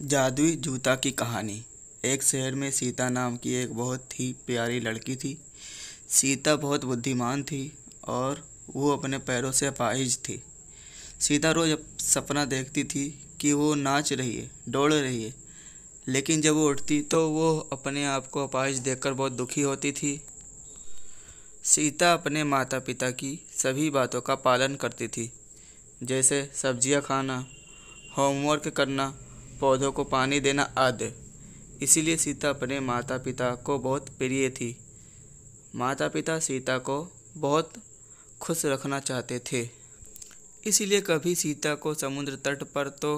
जादुई जूता की कहानी। एक शहर में सीता नाम की एक बहुत ही प्यारी लड़की थी। सीता बहुत बुद्धिमान थी और वो अपने पैरों से अपाहिज थी। सीता रोज सपना देखती थी कि वो नाच रही है, दौड़ रही है, लेकिन जब वो उठती तो वो अपने आप को अपाहिज देखकर बहुत दुखी होती थी। सीता अपने माता पिता की सभी बातों का पालन करती थी, जैसे सब्जियां खाना, होमवर्क करना, पौधों को पानी देना आदि। इसीलिए सीता अपने माता पिता को बहुत प्रिय थी। माता पिता सीता को बहुत खुश रखना चाहते थे, इसीलिए कभी सीता को समुद्र तट पर तो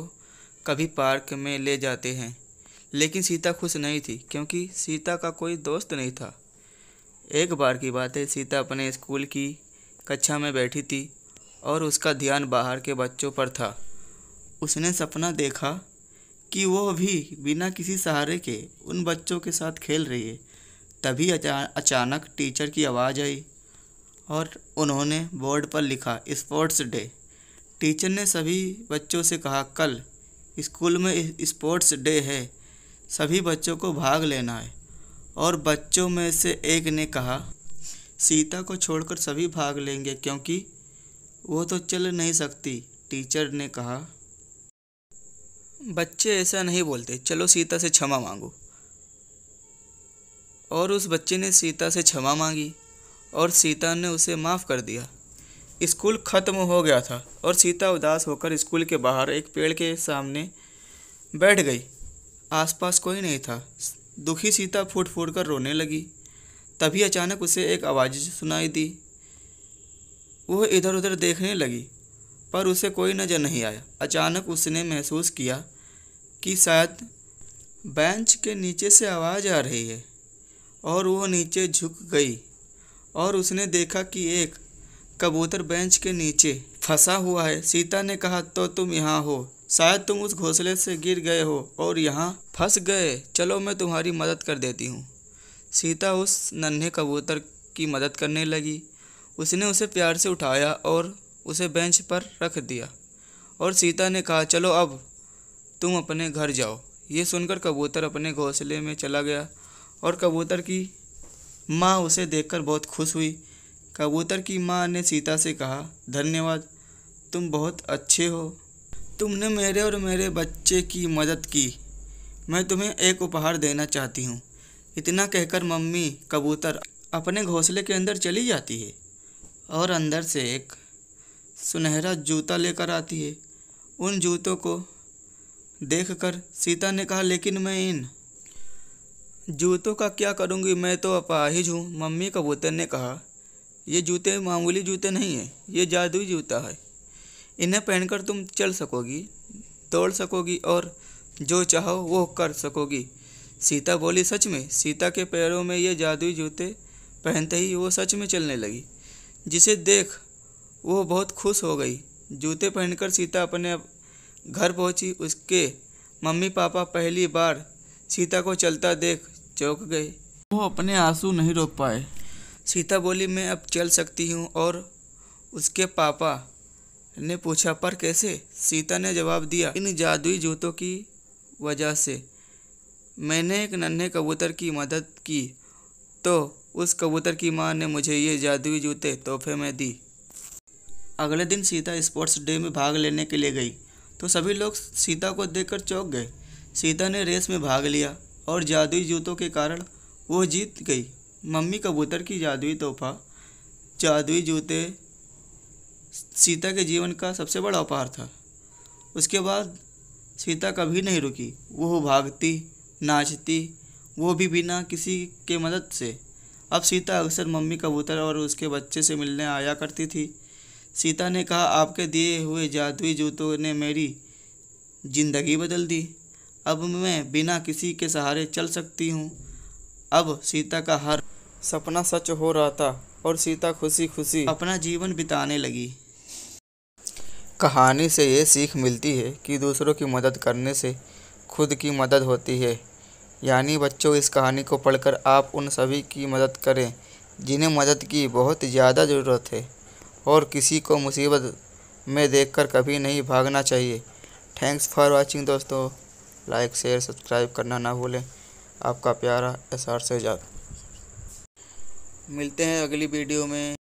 कभी पार्क में ले जाते हैं। लेकिन सीता खुश नहीं थी, क्योंकि सीता का कोई दोस्त नहीं था। एक बार की बात है, सीता अपने स्कूल की कक्षा में बैठी थी और उसका ध्यान बाहर के बच्चों पर था। उसने सपना देखा कि वो भी बिना किसी सहारे के उन बच्चों के साथ खेल रही है। तभी अचानक टीचर की आवाज़ आई और उन्होंने बोर्ड पर लिखा स्पोर्ट्स डे। टीचर ने सभी बच्चों से कहा, कल स्कूल में स्पोर्ट्स डे है, सभी बच्चों को भाग लेना है। और बच्चों में से एक ने कहा, सीता को छोड़कर सभी भाग लेंगे क्योंकि वो तो चल नहीं सकती। टीचर ने कहा, बच्चे ऐसा नहीं बोलते, चलो सीता से क्षमा मांगो। और उस बच्चे ने सीता से क्षमा मांगी और सीता ने उसे माफ़ कर दिया। स्कूल ख़त्म हो गया था और सीता उदास होकर स्कूल के बाहर एक पेड़ के सामने बैठ गई। आसपास कोई नहीं था। दुखी सीता फूट फूट कर रोने लगी। तभी अचानक उसे एक आवाज़ सुनाई दी। वह इधर उधर देखने लगी, पर उसे कोई नज़र नहीं आया। अचानक उसने महसूस किया कि शायद बेंच के नीचे से आवाज़ आ रही है और वो नीचे झुक गई और उसने देखा कि एक कबूतर बेंच के नीचे फंसा हुआ है। सीता ने कहा, तो तुम यहाँ हो, शायद तुम उस घोंसले से गिर गए हो और यहाँ फंस गए। चलो मैं तुम्हारी मदद कर देती हूँ। सीता उस नन्हे कबूतर की मदद करने लगी। उसने उसे प्यार से उठाया और उसे बेंच पर रख दिया और सीता ने कहा, चलो अब तुम अपने घर जाओ। ये सुनकर कबूतर अपने घोंसले में चला गया और कबूतर की माँ उसे देखकर बहुत खुश हुई। कबूतर की माँ ने सीता से कहा, धन्यवाद, तुम बहुत अच्छे हो, तुमने मेरे और मेरे बच्चे की मदद की। मैं तुम्हें एक उपहार देना चाहती हूँ। इतना कहकर मम्मी कबूतर अपने घोंसले के अंदर चली जाती है और अंदर से एक सुनहरा जूता लेकर आती है। उन जूतों को देखकर सीता ने कहा, लेकिन मैं इन जूतों का क्या करूँगी, मैं तो अपाहिज हूँ। मम्मी कबूतर ने कहा, ये जूते मामूली जूते नहीं हैं, ये जादुई जूता है। इन्हें पहनकर तुम चल सकोगी, दौड़ सकोगी और जो चाहो वो कर सकोगी। सीता बोली, सच में? सीता के पैरों में ये जादुई जूते पहनते ही वो सच में चलने लगी, जिसे देख वो बहुत खुश हो गई। जूते पहनकर सीता अपने घर पहुंची। उसके मम्मी पापा पहली बार सीता को चलता देख चौंक गए। वो अपने आंसू नहीं रोक पाए। सीता बोली, मैं अब चल सकती हूँ। और उसके पापा ने पूछा, पर कैसे? सीता ने जवाब दिया, इन जादुई जूतों की वजह से। मैंने एक नन्हे कबूतर की मदद की तो उस कबूतर की माँ ने मुझे ये जादुई जूते तोहफे में दी। अगले दिन सीता स्पोर्ट्स डे में भाग लेने के लिए गई तो सभी लोग सीता को देखकर चौंक गए। सीता ने रेस में भाग लिया और जादुई जूतों के कारण वो जीत गई। मम्मी कबूतर की जादुई तोहफा, जादुई जूते सीता के जीवन का सबसे बड़ा उपहार था। उसके बाद सीता कभी नहीं रुकी। वो भागती, नाचती, वो भी बिना किसी के मदद से। अब सीता अक्सर मम्मी कबूतर और उसके बच्चे से मिलने आया करती थी। सीता ने कहा, आपके दिए हुए जादुई जूतों ने मेरी ज़िंदगी बदल दी। अब मैं बिना किसी के सहारे चल सकती हूँ। अब सीता का हर सपना सच हो रहा था और सीता खुशी खुशी अपना जीवन बिताने लगी। कहानी से ये सीख मिलती है कि दूसरों की मदद करने से खुद की मदद होती है। यानी बच्चों, इस कहानी को पढ़कर आप उन सभी की मदद करें जिन्हें मदद की बहुत ज़्यादा ज़रूरत है और किसी को मुसीबत में देखकर कभी नहीं भागना चाहिए। थैंक्स फॉर वॉचिंग दोस्तों। लाइक शेयर सब्सक्राइब करना ना भूलें। आपका प्यारा SR शहजाद। मिलते हैं अगली वीडियो में।